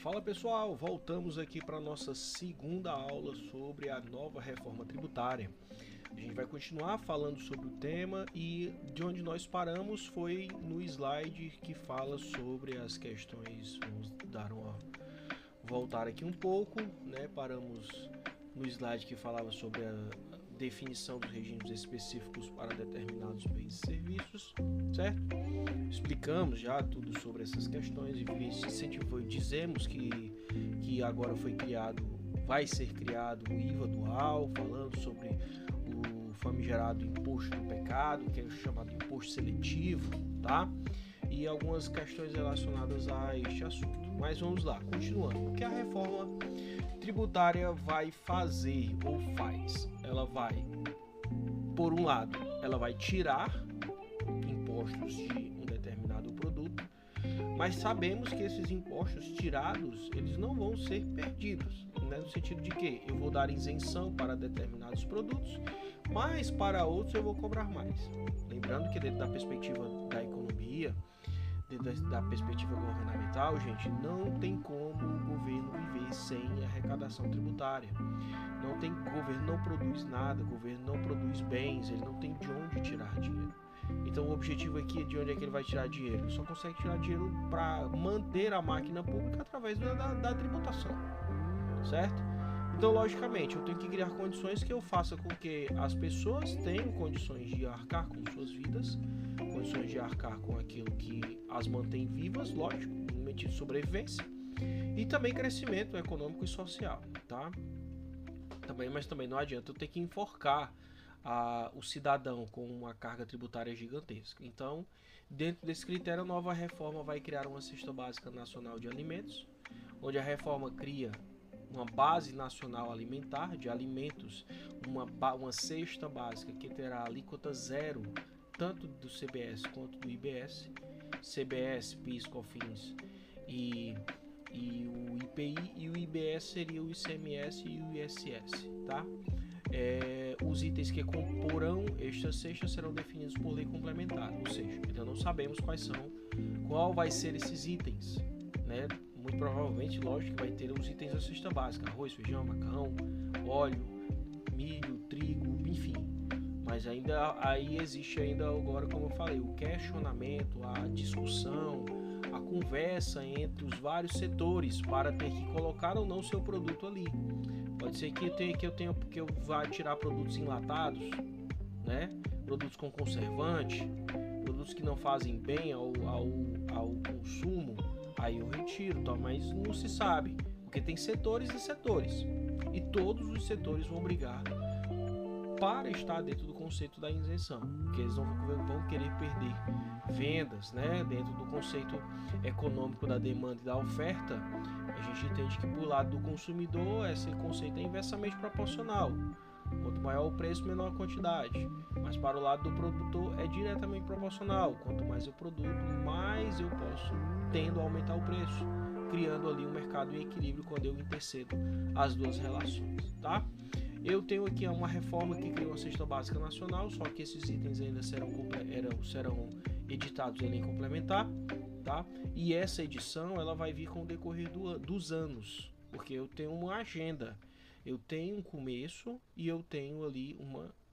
Fala pessoal, voltamos aqui para a nossa segunda aula sobre a nova reforma tributária. A gente vai continuar falando sobre o tema e de onde nós paramos foi no slide que fala sobre as questões. Vamos dar uma voltar aqui um pouco, né? Paramos no slide que falava sobre a definição dos regimes específicos para determinados bens e serviços, certo? Explicamos já tudo sobre essas questões e dizemos que agora vai ser criado o IVA dual, falando sobre o famigerado imposto do pecado, que é o chamado imposto seletivo, tá? E algumas questões relacionadas a este assunto. Mas vamos lá, continuando. O que a reforma tributária vai fazer ou faz? Ela vai, por um lado, ela vai tirar impostos de um determinado produto, mas sabemos que esses impostos tirados, eles não vão ser perdidos, né? No sentido de que eu vou dar isenção para determinados produtos, mas para outros eu vou cobrar mais. Lembrando que dentro da perspectiva da economia, dentro da perspectiva governamental, gente, não tem como o governo viver sem arrecadação tributária. O governo não produz nada, o governo não produz bens, ele não tem de onde tirar dinheiro. Então o objetivo aqui é de onde é que ele vai tirar dinheiro. Ele só consegue tirar dinheiro para manter a máquina pública através da tributação, certo? Então, logicamente, eu tenho que criar condições que eu faça com que as pessoas tenham condições de arcar com suas vidas, condições de arcar com aquilo que as mantém vivas, lógico, no sentido de sobrevivência, e também crescimento econômico e social, tá? Mas também não adianta eu ter que enforcar o cidadão com uma carga tributária gigantesca. Então, dentro desse critério, a nova reforma vai criar uma cesta básica nacional de alimentos, onde a reforma cria uma base nacional alimentar de alimentos, uma cesta básica que terá alíquota zero, tanto do CBS quanto do IBS, CBS, PIS, COFINS e o IPI, e o IBS seria o ICMS e o ISS, tá? Os itens que comporão esta cesta serão definidos por lei complementar, ou seja, ainda não sabemos qual vai ser esses itens, né? Muito provavelmente, lógico, que vai ter os itens da cesta básica: arroz, feijão, macarrão, óleo, milho, trigo, enfim. Mas aí existe ainda agora, como eu falei, o questionamento, a discussão, a conversa entre os vários setores para ter que colocar ou não seu produto ali. Pode ser que eu vá tirar produtos enlatados, né? Produtos com conservante, produtos que não fazem bem ao consumo. Aí eu retiro, tá? Mas não se sabe, porque tem setores e setores, e todos os setores vão brigar para estar dentro do conceito da isenção, porque eles vão querer perder vendas, né? Dentro do conceito econômico da demanda e da oferta, a gente entende que pro lado do consumidor esse conceito é inversamente proporcional. Quanto maior o preço, menor a quantidade. Mas para o lado do produtor é diretamente proporcional. Quanto mais eu produzo, mais eu posso tendo a aumentar o preço, criando ali um mercado em equilíbrio quando eu intercedo as duas relações, tá? Eu tenho aqui uma reforma que cria uma cesta básica nacional, só que esses itens ainda serão editados em lei complementar, tá? E essa edição ela vai vir com o decorrer dos anos, porque eu tenho uma agenda. Eu tenho um começo e eu tenho ali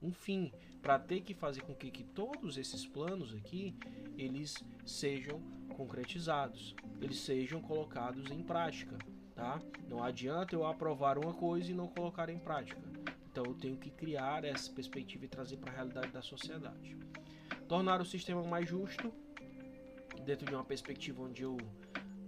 um fim, para ter que fazer com que todos esses planos aqui, eles sejam concretizados, eles sejam colocados em prática, tá? Não adianta eu aprovar uma coisa e não colocar em prática. Então eu tenho que criar essa perspectiva e trazer para a realidade da sociedade. Tornar o sistema mais justo, dentro de uma perspectiva onde eu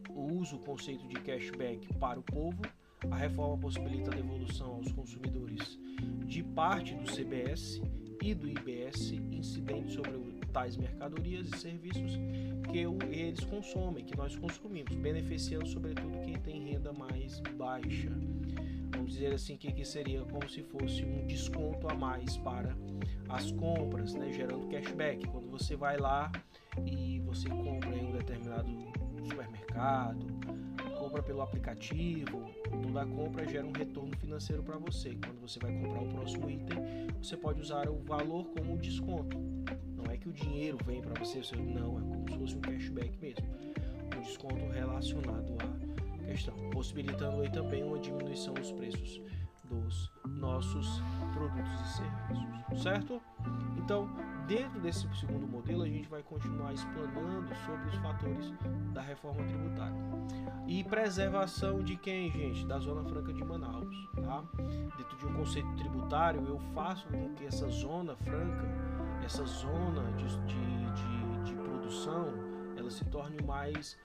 uso o conceito de cashback para o povo. A reforma possibilita a devolução aos consumidores de parte do CBS e do IBS incidente sobre tais mercadorias e serviços que eles consomem, que nós consumimos, beneficiando sobretudo quem tem renda mais baixa. Vamos dizer assim que seria como se fosse um desconto a mais para as compras, né, gerando cashback. Quando você vai lá e você compra em um determinado supermercado, compra pelo aplicativo, toda a compra gera um retorno financeiro para você. Quando você vai comprar o próximo item, você pode usar o valor como desconto. Não é que o dinheiro vem para você, não, é como se fosse um cashback mesmo, um desconto relacionado à questão. possibilitando aí também uma diminuição dos preços dos nossos produtos e serviços, certo? Então, dentro desse segundo modelo, a gente vai continuar explanando sobre os fatores da reforma tributária. E preservação de quem, gente? Da Zona Franca de Manaus, tá? Dentro de um conceito tributário, eu faço com que essa zona franca, essa zona de produção, ela se torne mais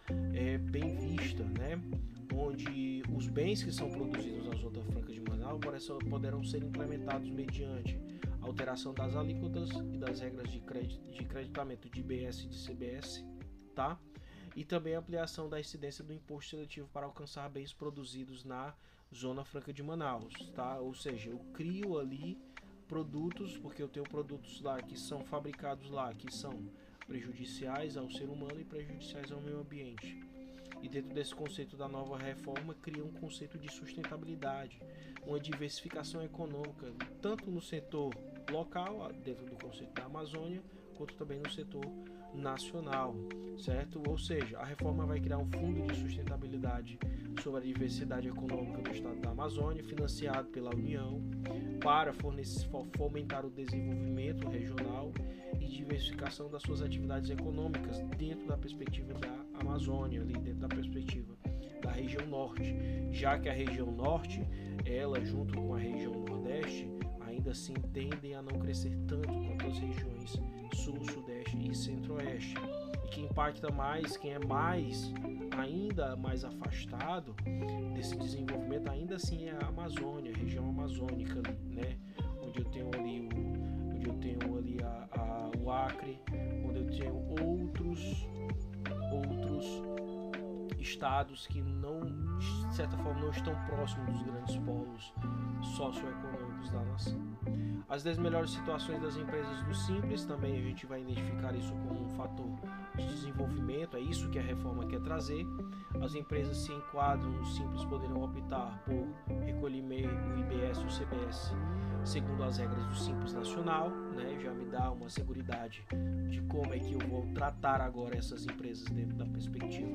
bem vista, né? Onde os bens que são produzidos na Zona Franca de Manaus poderão ser implementados mediante alteração das alíquotas e das regras de creditamento de IBS e de CBS, tá? E também ampliação da incidência do imposto seletivo para alcançar bens produzidos na Zona Franca de Manaus, tá? Ou seja, eu crio ali produtos, porque eu tenho produtos lá que são fabricados lá, que são prejudiciais ao ser humano e prejudiciais ao meio ambiente. E dentro desse conceito da nova reforma, cria um conceito de sustentabilidade, uma diversificação econômica, tanto no setor local, dentro do conceito da Amazônia, quanto também no setor nacional, certo? Ou seja, a reforma vai criar um fundo de sustentabilidade sobre a diversidade econômica do estado da Amazônia, financiado pela União, para fomentar o desenvolvimento regional e diversificação das suas atividades econômicas dentro da perspectiva da Amazônia, ali dentro da perspectiva da região norte, já que a região norte, ela junto com a região nordeste, ainda assim tendem a não crescer tanto quanto as regiões sul, sudeste e centro-oeste. E quem impacta mais, quem é ainda mais afastado desse desenvolvimento, ainda assim é a Amazônia, a região amazônica ali, né? Onde eu tenho ali o Acre, onde eu tenho outros estados que não, de certa forma, não estão próximos dos grandes polos socioeconômicos da nação. As 10 melhores situações das empresas do Simples, também a gente vai identificar isso como um fator de desenvolvimento, é isso que a reforma quer trazer. As empresas se enquadram no Simples poderão optar por recolher o IBS e o CBS segundo as regras do Simples Nacional, né? Já me dá uma seguridade de como é que eu vou tratar agora essas empresas dentro da perspectiva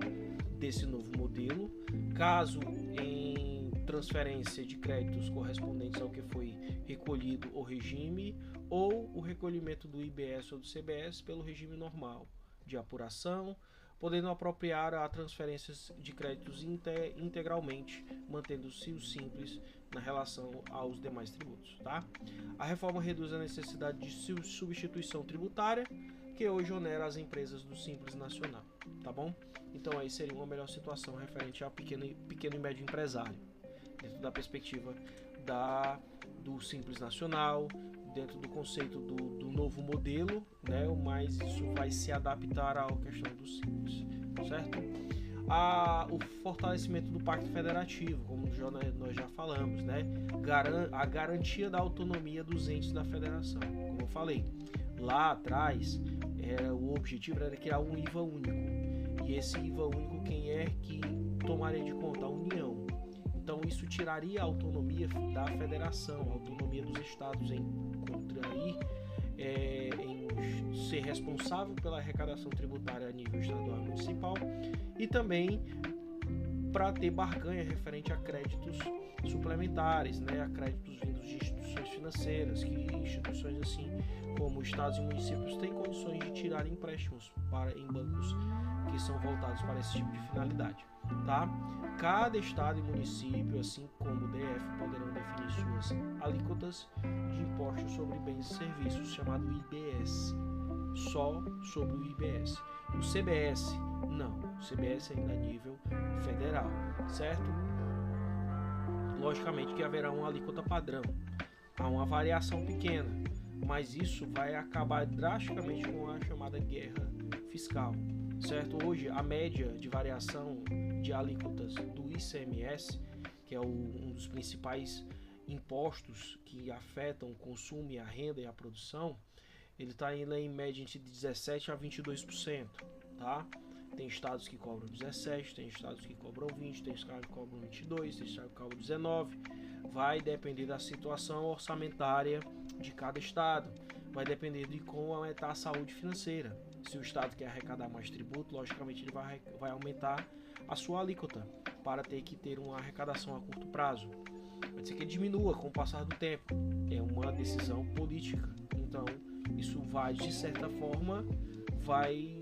desse novo modelo. Caso em transferência de créditos correspondentes ao que foi recolhido o regime, ou o recolhimento do IBS ou do CBS pelo regime normal de apuração, podendo apropriar a transferências de créditos integralmente, mantendo-se o Simples na relação aos demais tributos, tá? A reforma reduz a necessidade de substituição tributária, que hoje onera as empresas do Simples Nacional, tá bom? Então aí seria uma melhor situação referente ao pequeno e médio empresário, dentro da perspectiva do Simples Nacional, dentro do conceito do novo modelo, né? Mas isso vai se adaptar à questão do Simples, certo? O fortalecimento do Pacto Federativo, como nós já falamos, né? A garantia da autonomia dos entes da federação. Como eu falei, lá atrás, o objetivo era criar um IVA único. E esse IVA único, quem é que tomaria de conta? A União. Então, isso tiraria a autonomia da federação, a autonomia dos estados em ser responsável pela arrecadação tributária a nível estadual e municipal, e também para ter barganha referente a créditos suplementares, né, a créditos vindos de instituições financeiras, que instituições assim como estados e municípios têm condições de tirar empréstimos em bancos que são voltados para esse tipo de finalidade, tá? Cada estado e município, assim como o DF, poderão definir suas alíquotas de impostos sobre bens e serviços, chamado IBS, só sobre o IBS. O CBS, não. O CBS ainda a nível federal, certo? Logicamente que haverá uma alíquota padrão, há uma variação pequena, mas isso vai acabar drasticamente com a chamada guerra fiscal, certo? Hoje, a média de variação de alíquotas do ICMS, que é um dos principais impostos que afetam o consumo e a renda e a produção, ele está indo em média de 17% a 22%, tá? Tem estados que cobram 17%, tem estados que cobram 20%, tem estados que cobram 22%, tem estados que cobram 19%. Vai depender da situação orçamentária de cada estado, vai depender de como está a saúde financeira. Se o estado quer arrecadar mais tributo, logicamente ele vai aumentar a sua alíquota. para ter que ter uma arrecadação a curto prazo. Pode ser que ele diminua com o passar do tempo. É uma decisão política. Então, isso vai, de certa forma, vai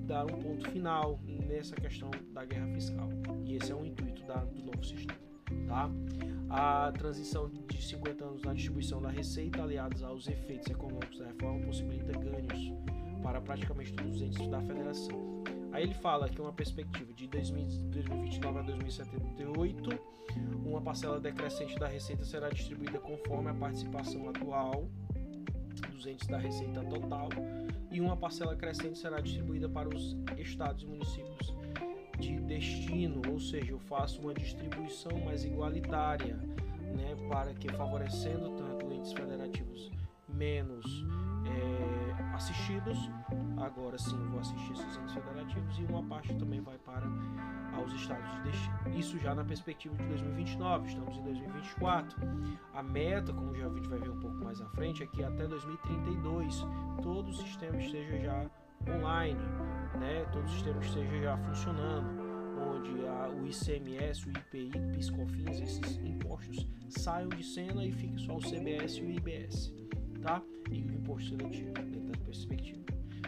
dar um ponto final nessa questão da guerra fiscal. E esse é o intuito do novo sistema. Tá? A transição de 50 anos na distribuição da receita, aliados aos efeitos econômicos da reforma, possibilita ganhos para praticamente todos os entes da federação. Aí ele fala que uma perspectiva de 2029 a 2078, uma parcela decrescente da receita será distribuída conforme a participação atual dos entes da receita total, e uma parcela crescente será distribuída para os estados e municípios de destino, ou seja, eu faço uma distribuição mais igualitária, né, para que favorecendo tanto entes federativos menos assistidos, agora sim eu vou assistir esses entes federativos, e uma parte também vai para aos estados de destino. Isso já na perspectiva de 2029, estamos em 2024. A meta, como já a gente vai ver um pouco mais à frente, é que até 2032 todo o sistema esteja já online, né? Todo o sistema esteja já funcionando, onde o ICMS, o IPI, PIS, COFINS, esses impostos saiam de cena e fique só o CBS e o IBS, tá? E o imposto seletivo, dentro da perspectiva.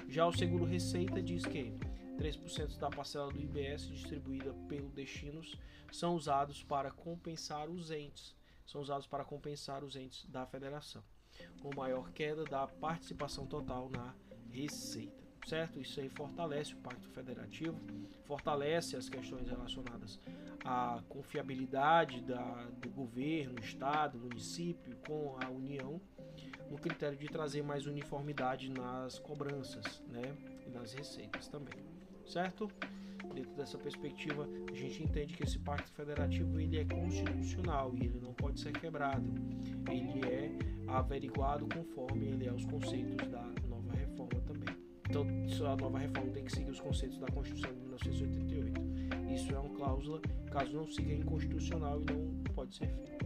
Já o seguro receita diz que 3% da parcela do IBS distribuída pelos destinos são usados para compensar os entes, da federação, com maior queda da participação total na receita, certo? Isso aí fortalece o Pacto Federativo, fortalece as questões relacionadas à confiabilidade do governo, estado, município com a União, no critério de trazer mais uniformidade nas cobranças, né? E nas receitas também, certo? Dentro dessa perspectiva, a gente entende que esse Pacto Federativo ele é constitucional e ele não pode ser quebrado. Ele é averiguado conforme ele é os conceitos da nova reforma também. Então, a nova reforma tem que seguir os conceitos da Constituição de 1988. Isso é uma cláusula, caso não siga, é inconstitucional e não pode ser feito.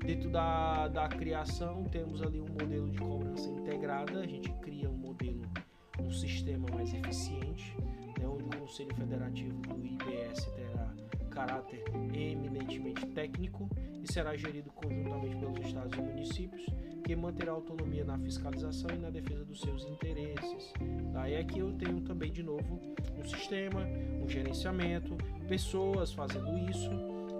Dentro da criação, temos ali um modelo de cobrança integrada. A gente cria um sistema mais eficiente, né, onde o Conselho Federativo do IBS terá caráter eminentemente técnico e será gerido conjuntamente pelos estados e municípios, que manterá autonomia na fiscalização e na defesa dos seus interesses. Daí aqui eu tenho também de novo um sistema, um gerenciamento, pessoas fazendo isso.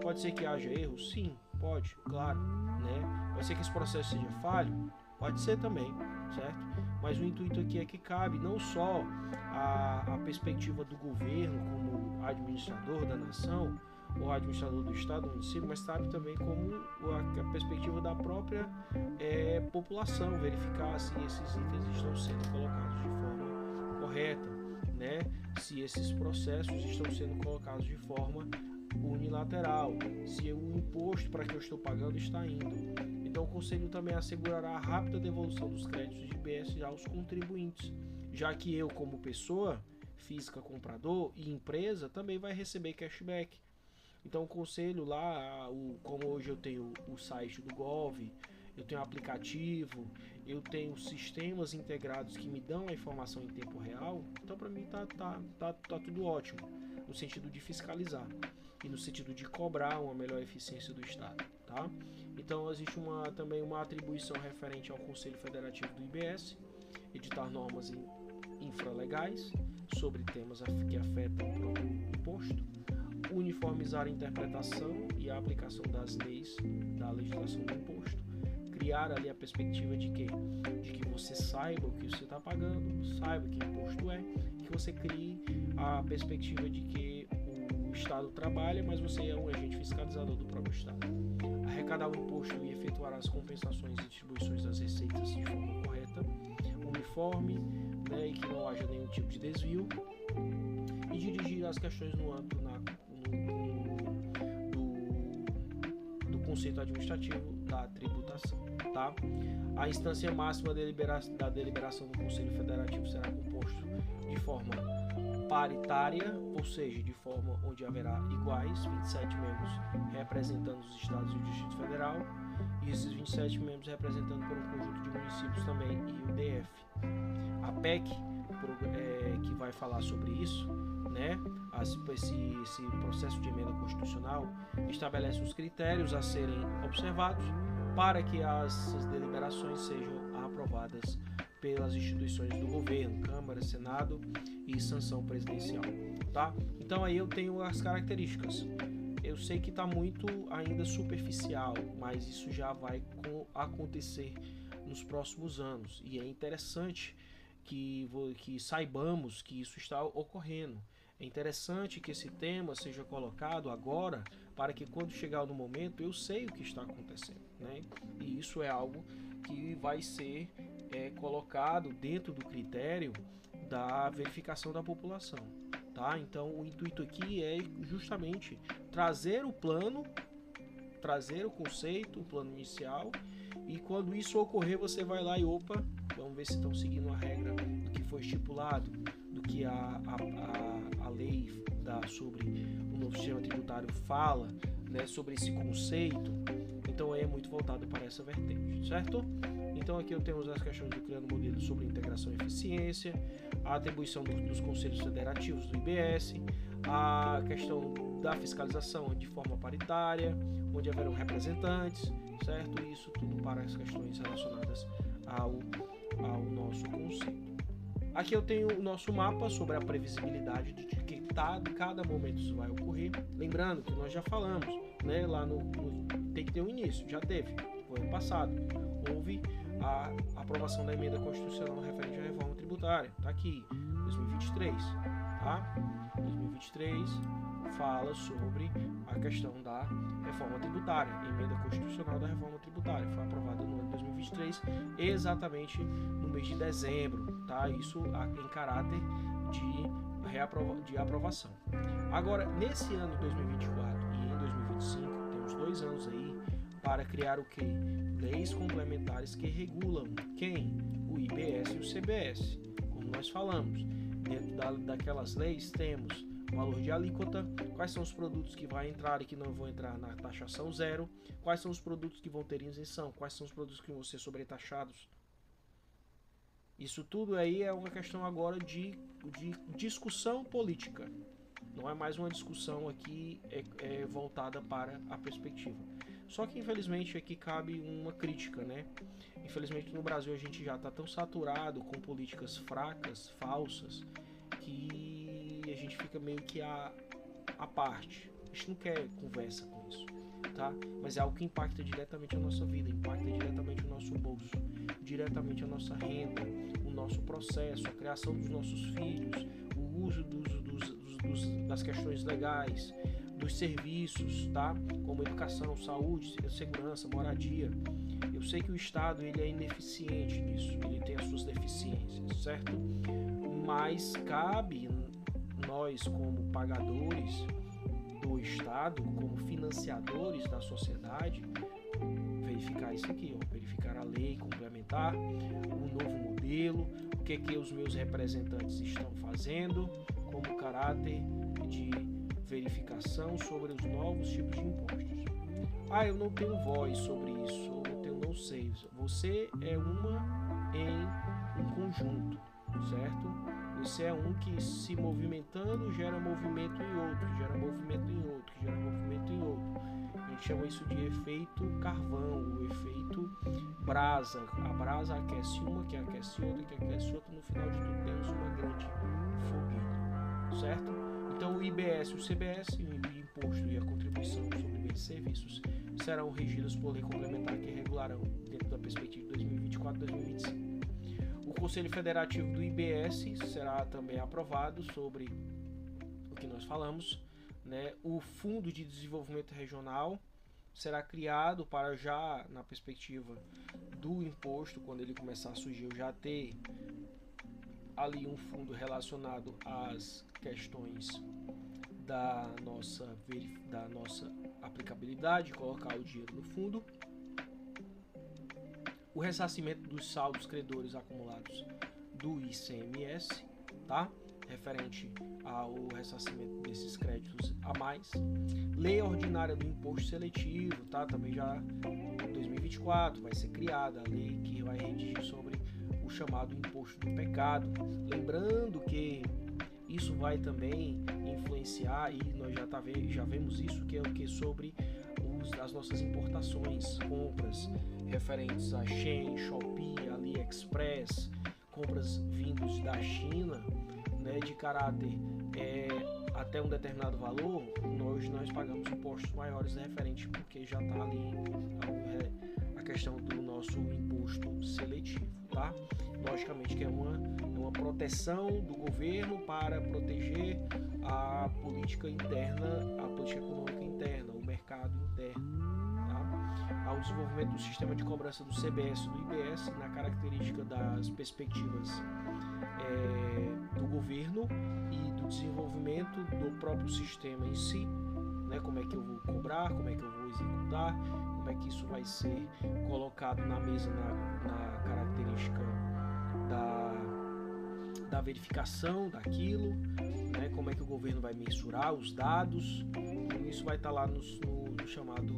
Pode ser que haja erros? Sim, pode, claro, né? Pode ser que esse processo seja falho? Pode ser também, certo? Mas o intuito aqui é que cabe não só a perspectiva do governo como administrador da nação, ou administrador do estado, do município, mas sabe também como a perspectiva da própria população, verificar se esses itens estão sendo colocados de forma correta, né? Se esses processos estão sendo colocados de forma unilateral, se o imposto para que eu estou pagando está indo. Então o Conselho também assegurará a rápida devolução dos créditos de IBS aos contribuintes, já que eu, como pessoa física comprador e empresa, também vai receber cashback. Então o Conselho lá, como hoje eu tenho o site do Gov, eu tenho aplicativo, eu tenho sistemas integrados que me dão a informação em tempo real, então para mim tá tudo ótimo, no sentido de fiscalizar e no sentido de cobrar uma melhor eficiência do Estado, tá? Então existe também uma atribuição referente ao Conselho Federativo do IBS, editar normas infralegais sobre temas que afetam o próprio imposto, uniformizar a interpretação e a aplicação das leis da legislação do imposto, criar ali a perspectiva de que você saiba o que você está pagando, saiba que imposto é, que você crie a perspectiva de que o Estado trabalha, mas você é um agente fiscalizador do próprio Estado. Arrecadar o imposto e efetuar as compensações e distribuições das receitas de forma correta, uniforme, né, e que não haja nenhum tipo de desvio, e dirigir as questões no âmbito do conceito administrativo da tributação, tá? A instância máxima da deliberação do Conselho Federativo será composto de forma paritária, ou seja, de forma onde haverá iguais, 27 membros representando os estados e o Distrito Federal, e esses 27 membros representando por um conjunto de municípios também e o DF. A PEC que vai falar sobre isso, né? Esse processo de emenda constitucional estabelece os critérios a serem observados para que as deliberações sejam aprovadas pelas instituições do governo, Câmara, Senado e sanção presidencial, tá? Então aí eu tenho as características. Eu sei que está muito ainda superficial, mas isso já vai acontecer nos próximos anos e é interessante que saibamos que isso está ocorrendo. É interessante que esse tema seja colocado agora para que quando chegar no momento eu sei o que está acontecendo, né? E isso é algo que vai ser colocado dentro do critério da verificação da população, tá? Então o intuito aqui é justamente trazer o plano, trazer o conceito, o plano inicial, e quando isso ocorrer você vai lá e vamos ver se estão seguindo a regra do que foi estipulado, do que a lei sobre o novo sistema tributário fala, né, sobre esse conceito. Então é muito voltado para essa vertente, certo? Então aqui eu tenho as questões do criando modelo sobre integração e eficiência, a atribuição dos conselhos federativos do IBS, a questão da fiscalização de forma paritária, onde haverão representantes, certo? Isso tudo para as questões relacionadas ao nosso conceito. Aqui eu tenho o nosso mapa sobre a previsibilidade de que cada momento isso vai ocorrer. Lembrando que nós já falamos, né, lá tem que ter um início, já teve, foi ano passado. Houve a aprovação da emenda constitucional referente à reforma tributária. Está aqui, 2023, tá? 2023 fala sobre a questão da reforma tributária, emenda constitucional da reforma tributária. Foi aprovada no ano de 2023, exatamente no mês de dezembro, tá? Isso em caráter de aprovação. Agora, nesse ano de 2024 e em 2025, temos 2 anos aí para criar o quê? Leis complementares que regulam quem? O IBS e o CBS. Como nós falamos, dentro daquelas leis temos valor de alíquota, quais são os produtos que vão entrar e que não vão entrar na taxação zero, quais são os produtos que vão ter isenção, quais são os produtos que vão ser sobretaxados. Isso tudo aí é uma questão agora de discussão política. Não é mais uma discussão aqui voltada para a perspectiva. Só que infelizmente aqui cabe uma crítica, né? Infelizmente no Brasil a gente já está tão saturado com políticas fracas, falsas, que a gente fica meio que à parte. A gente não quer conversa com isso, tá? Mas é algo que impacta diretamente a nossa vida, impacta diretamente o nosso bolso, diretamente a nossa renda, o nosso processo, a criação dos nossos filhos, o uso das questões legais, dos serviços, tá? Como educação, saúde, segurança, moradia. Eu sei que o Estado ele é ineficiente nisso, ele tem as suas deficiências, certo? Mas cabe nós, como pagadores do Estado, como financiadores da sociedade, verificar isso aqui, verificar a lei complementar, o novo modelo, o que os meus representantes estão fazendo, como caráter de verificação sobre os novos tipos de impostos. Eu não tenho voz sobre isso, não sei. Você é uma em um conjunto, certo? Você é um que se movimentando gera movimento em outro, gera movimento em outro, gera movimento em outro. A gente chama isso de efeito carvão, o efeito brasa. A brasa aquece uma, que aquece outra, que aquece outra. No final de tudo temos uma grande fogueira, certo? Então o IBS e o CBS, o imposto e a contribuição sobre bens e serviços, serão regidos por lei complementar que regularão dentro da perspectiva de 2024 e 2025. O Conselho Federativo do IBS será também aprovado sobre o que nós falamos, né? O Fundo de Desenvolvimento Regional será criado para já na perspectiva do imposto, quando ele começar a surgir, eu já ter ali um fundo relacionado às questões da nossa aplicabilidade, colocar o dinheiro no fundo. O ressarcimento dos saldos credores acumulados do ICMS, tá? Referente ao ressarcimento desses créditos a mais. Lei ordinária do imposto seletivo, tá? Também já em 2024 vai ser criada a lei que vai redigir sobre o chamado imposto do pecado. Lembrando que isso vai também influenciar, e nós já vemos isso, que é o que sobre as nossas importações, compras referentes a Shein, Shopee, AliExpress, compras vindos da China, né, de caráter até um determinado valor, nós pagamos impostos maiores referente, porque já está ali a questão do nosso imposto seletivo, tá? Logicamente que é uma proteção do governo para proteger a política interna, a política econômica interna, o mercado interno, tá? Ao desenvolvimento do sistema de cobrança do CBS e do IBS, na característica das perspectivas do governo e do desenvolvimento do próprio sistema em si, né? Como é que eu vou cobrar, como é que eu vou executar, como é que isso vai ser colocado na mesa na característica da verificação daquilo, né? Como é que o governo vai mensurar os dados, tudo isso vai estar lá no chamado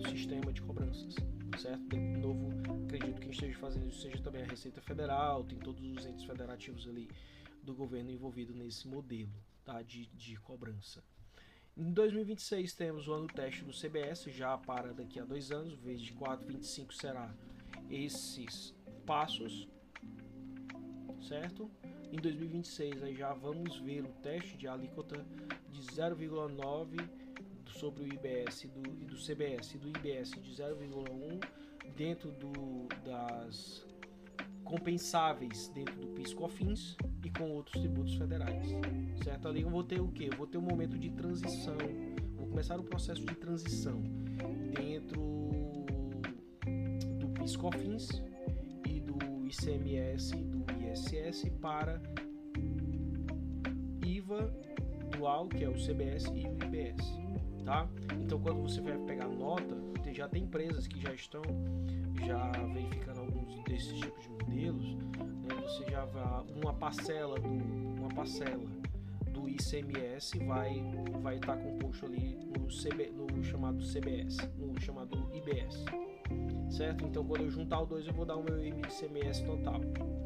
sistema de cobranças, certo? De novo, acredito que quem esteja fazendo isso seja também a Receita Federal, tem todos os entes federativos ali do governo envolvido nesse modelo, tá? de cobrança. Em 2026 temos o ano teste do CBS, já para daqui a 2 anos, em vez de 4,25 será esses passos, certo? Em 2026 aí já vamos ver o teste de alíquota de 0,9 sobre o IBS e do CBS e do IBS de 0,1 dentro das compensáveis dentro do PIS/COFINS e com outros tributos federais, certo? Ali eu vou ter o quê? Eu vou ter um momento de transição, vou começar o processo de transição dentro do PIS/COFINS e do ICMS e do ISS para IVA dual, que é o CBS e o IBS, tá? Então quando você vai pegar nota, já tem empresas que já estão verificando alguns desses tipos de modelos, né? Você já vai uma parcela do ICMS vai estar composto ali no chamado CBS, no chamado IBS, certo? Então quando eu juntar os dois eu vou dar o meu ICMS total,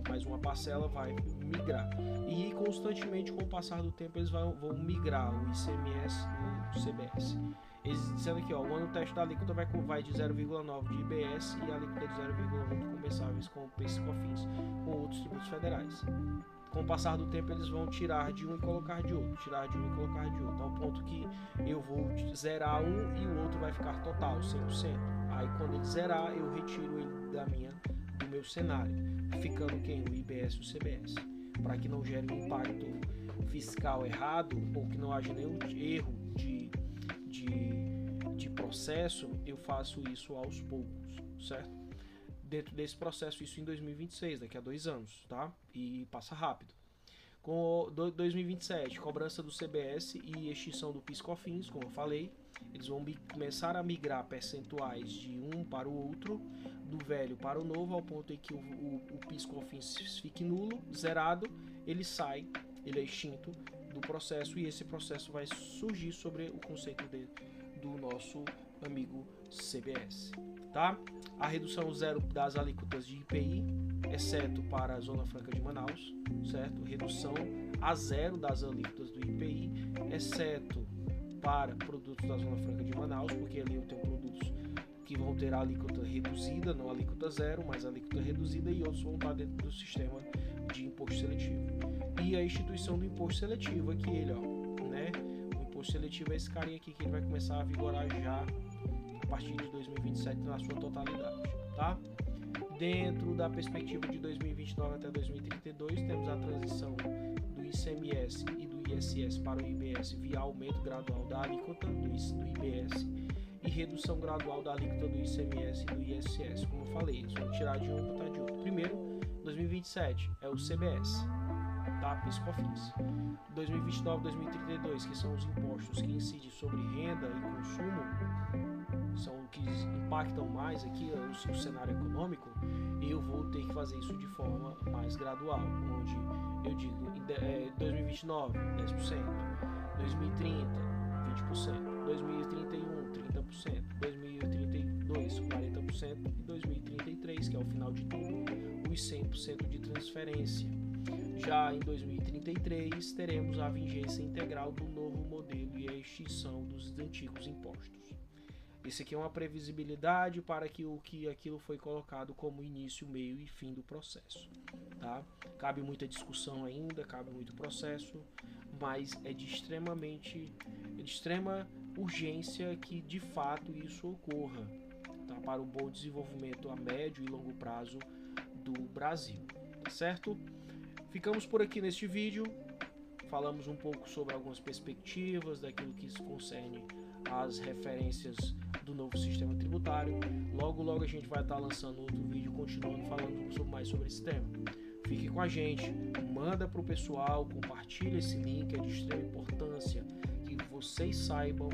mas uma parcela vai migrar, e constantemente com o passar do tempo eles vão migrar o ICMS no CBS. Eles dizendo aqui, ó, o ano teste da alíquota vai de 0,9 de IBS e a alíquota de 0,1 de compensáveis com o PIS/COFINS com outros tributos federais. Com o passar do tempo eles vão tirar de um e colocar de outro, ao ponto que eu vou zerar um e o outro vai ficar total, 100%. Aí quando ele zerar, eu retiro ele do meu cenário, ficando quem? O IBS e o CBS, para que não gere um impacto fiscal errado ou que não haja nenhum erro de processo. Eu faço isso aos poucos, certo? Dentro desse processo, isso em 2026, daqui a 2 anos, tá? E passa rápido. Com 2027, cobrança do CBS e extinção do PIS/COFINS, como eu falei, eles vão começar a migrar percentuais de um para o outro, do velho para o novo, ao ponto em que o PIS/COFINS fique nulo, zerado, ele sai, ele é extinto do processo, e esse processo vai surgir sobre o conceito do nosso amigo CBS, tá? A redução zero das alíquotas de IPI, exceto para a Zona Franca de Manaus, certo? Redução a zero das alíquotas do IPI, exceto para produtos da Zona Franca de Manaus, porque ali eu tenho produtos que vão ter a alíquota reduzida, não a alíquota zero, mas a alíquota reduzida, e outros vão estar dentro do sistema de imposto seletivo. E a instituição do imposto seletivo aqui, ele, ó, né? O imposto seletivo é esse carinha aqui que ele vai começar a vigorar já a partir de 2027 na sua totalidade, tá? Dentro da perspectiva de 2029 até 2032, temos a transição do ICMS e do ISS para o IBS via aumento gradual da alíquota do IBS e redução gradual da alíquota do ICMS e do ISS. Como eu falei, eles vão tirar de um e botar de outro. Primeiro, 2027 é o CBS, tá? PIS/COFINS. 2029 2032, que são os impostos que incidem sobre renda e consumo, são o que impactam mais aqui o cenário econômico, e eu vou ter que fazer isso de forma mais gradual, onde eu digo 2029, 10%, 2030, 20%, 2031, 30%, 2032, 40% e 2033, que é o final de tudo, o os 100% de transferência. Já em 2033, teremos a vigência integral do novo modelo e a extinção dos antigos impostos. Esse aqui é uma previsibilidade para que aquilo foi colocado como início, meio e fim do processo. Tá? Cabe muita discussão ainda, cabe muito processo, mas é de extrema urgência que de fato isso ocorra, tá? Para o bom desenvolvimento a médio e longo prazo do Brasil, tá certo? Ficamos por aqui neste vídeo, falamos um pouco sobre algumas perspectivas daquilo que se concerne às referências do novo sistema tributário. Logo a gente vai estar lançando outro vídeo continuando falando mais sobre esse tema. Fique com a gente, manda para o pessoal, compartilha esse link, é de extrema importância que vocês saibam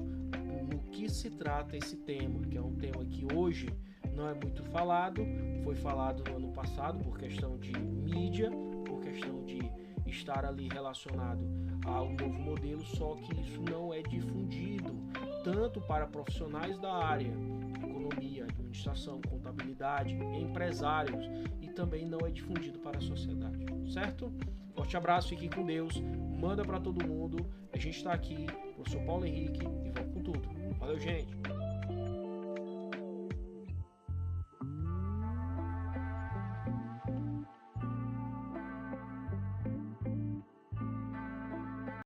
no que se trata esse tema, que é um tema que hoje não é muito falado, foi falado no ano passado por questão de mídia, por questão de estar ali relacionado ao novo modelo, só que isso não é difundido tanto para profissionais da área, economia, administração, contabilidade, empresários, e também não é difundido para a sociedade, certo? Forte abraço, fiquem com Deus, manda para todo mundo, a gente está aqui, professor Paulo Henrique, e vamos com tudo. Valeu, gente!